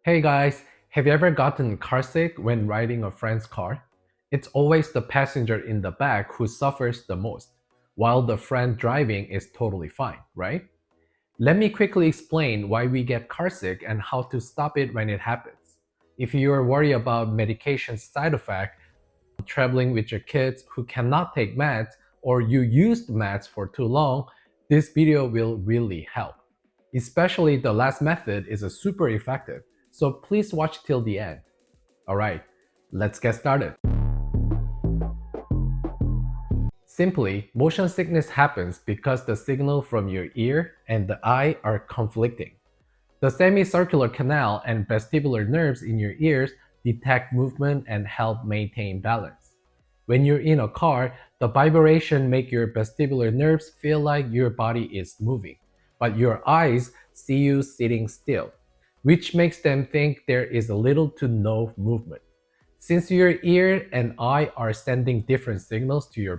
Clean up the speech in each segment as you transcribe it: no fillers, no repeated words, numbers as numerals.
Hey guys, have you ever gotten carsick when riding a friend's car? It's always the passenger in the back who suffers the most, while the friend driving is totally fine, right? Let me quickly explain why we get carsick and how to stop it when it happens. If you are worried about medication side effect, traveling with your kids who cannot take meds, or you used meds for too long, this video will really help. Especially the last method is a super effective, so please watch till the end. Alright, let's get started. Simply, motion sickness happens because the signal from your ear and the eye are conflicting. The semicircular canal and vestibular nerves in your ears detect movement and help maintain balance. When you're in a car, the vibration make your vestibular nerves feel like your body is moving, but your eyes see you sitting still, which makes them think there is little to no movement. Since your ear and eye are sending different signals to your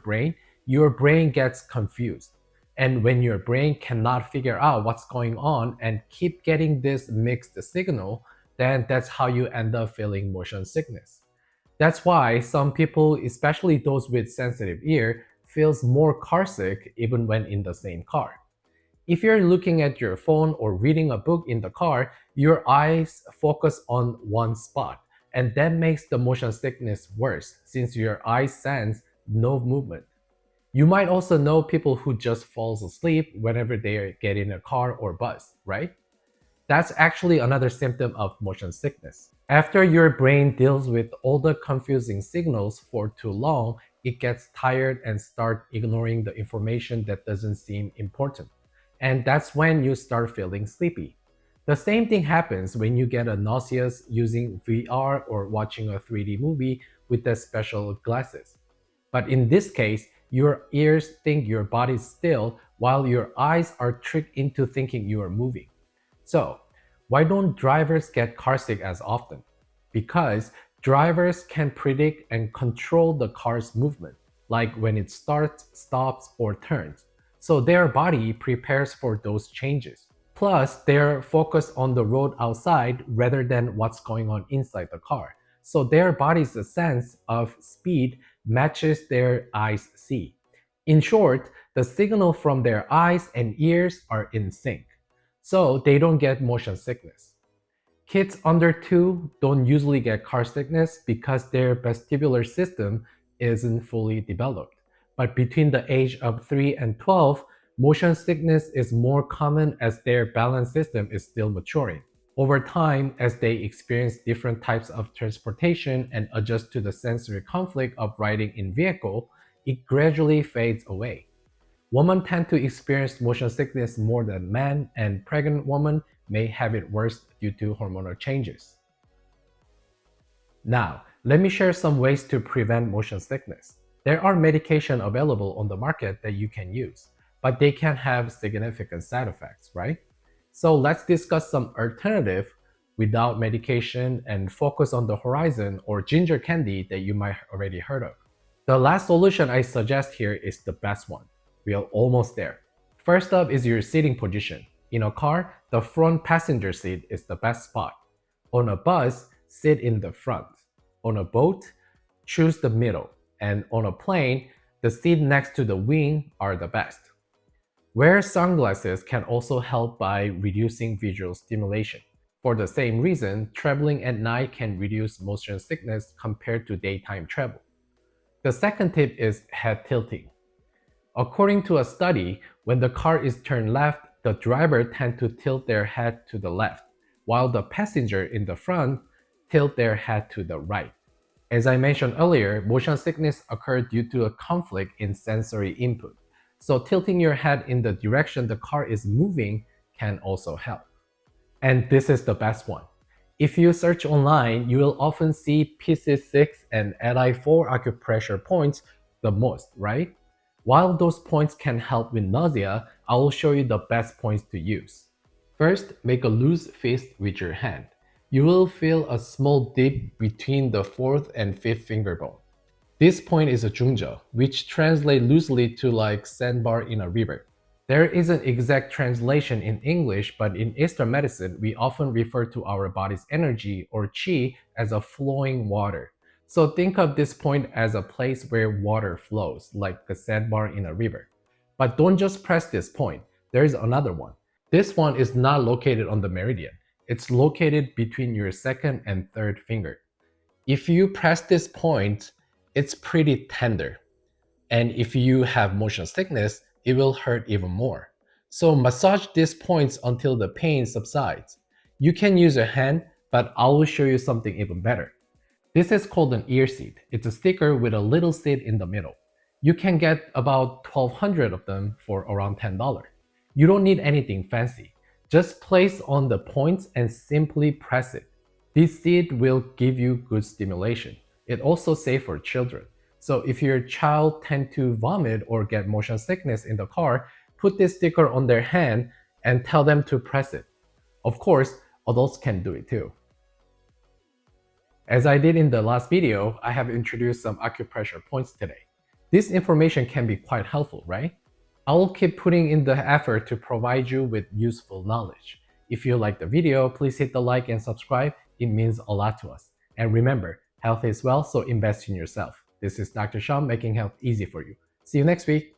brain gets confused. And when your brain cannot figure out what's going on and keep getting this mixed signal, then that's how you end up feeling motion sickness. That's why some people, especially those with sensitive ear, feels more carsick even when in the same car. If you're looking at your phone or reading a book in the car, your eyes focus on one spot, and that makes the motion sickness worse since your eyes sense no movement. You might also know people who just falls asleep whenever they get in a car or bus, right? That's actually another symptom of motion sickness. After your brain deals with all the confusing signals for too long, it gets tired and start ignoring the information that doesn't seem important. And that's when you start feeling sleepy. The same thing happens when you get a nauseous using VR or watching a 3D movie with the special glasses. But in this case, your ears think your body's still while your eyes are tricked into thinking you are moving. So, why don't drivers get carsick as often? Because drivers can predict and control the car's movement, like when it starts, stops, or turns. So their body prepares for those changes. Plus, they're focused on the road outside rather than what's going on inside the car. So their body's sense of speed matches their eyes see. In short, the signal from their eyes and ears are in sync, so they don't get motion sickness. Kids under 2 don't usually get car sickness because their vestibular system isn't fully developed. But between the age of 3 and 12, motion sickness is more common as their balance system is still maturing. Over time, as they experience different types of transportation and adjust to the sensory conflict of riding in vehicle, it gradually fades away. Women tend to experience motion sickness more than men, and pregnant women may have it worse due to hormonal changes. Now, let me share some ways to prevent motion sickness. There are medications available on the market that you can use, but they can have significant side effects, right? So let's discuss some alternative without medication and focus on the horizon or ginger candy that you might already heard of. The last solution I suggest here is the best one. We are almost there. First up is your sitting position. In a car, the front passenger seat is the best spot. On a bus, sit in the front. On a boat, choose the middle. And on a plane, the seat next to the wing are the best. Wear sunglasses can also help by reducing visual stimulation. For the same reason, traveling at night can reduce motion sickness compared to daytime travel. The second tip is head tilting. According to a study, when the car is turned left, the driver tends to tilt their head to the left, while the passenger in the front tilt their head to the right. As I mentioned earlier, motion sickness occurs due to a conflict in sensory input. So tilting your head in the direction the car is moving can also help. And this is the best one. If you search online, you will often see PC6 and Li4 acupressure points the most, right? While those points can help with nausea, I will show you the best points to use. First, make a loose fist with your hand. You will feel a small dip between the fourth and fifth finger bone. This point is a 중저, which translates loosely to like sandbar in a river. There isn't exact translation in English, but in Eastern medicine, we often refer to our body's energy or qi as a flowing water. So think of this point as a place where water flows, like a sandbar in a river. But don't just press this point, there's another one. This one is not located on the meridian. It's located between your second and third finger. If you press this point, it's pretty tender. And if you have motion sickness, it will hurt even more. So massage these points until the pain subsides. You can use your hand, but I will show you something even better. This is called an ear seed. It's a sticker with a little seed in the middle. You can get about 1,200 of them for around $10. You don't need anything fancy. Just place on the points and simply press it. This seed will give you good stimulation. It's also safe for children. So if your child tend to vomit or get motion sickness in the car, put this sticker on their hand and tell them to press it. Of course, adults can do it too. As I did in the last video, I have introduced some acupressure points today. This information can be quite helpful, right? I will keep putting in the effort to provide you with useful knowledge. If you like the video, please hit the like and subscribe. It means a lot to us. And remember, health is wealth, so invest in yourself. This is Dr. Sean making health easy for you. See you next week.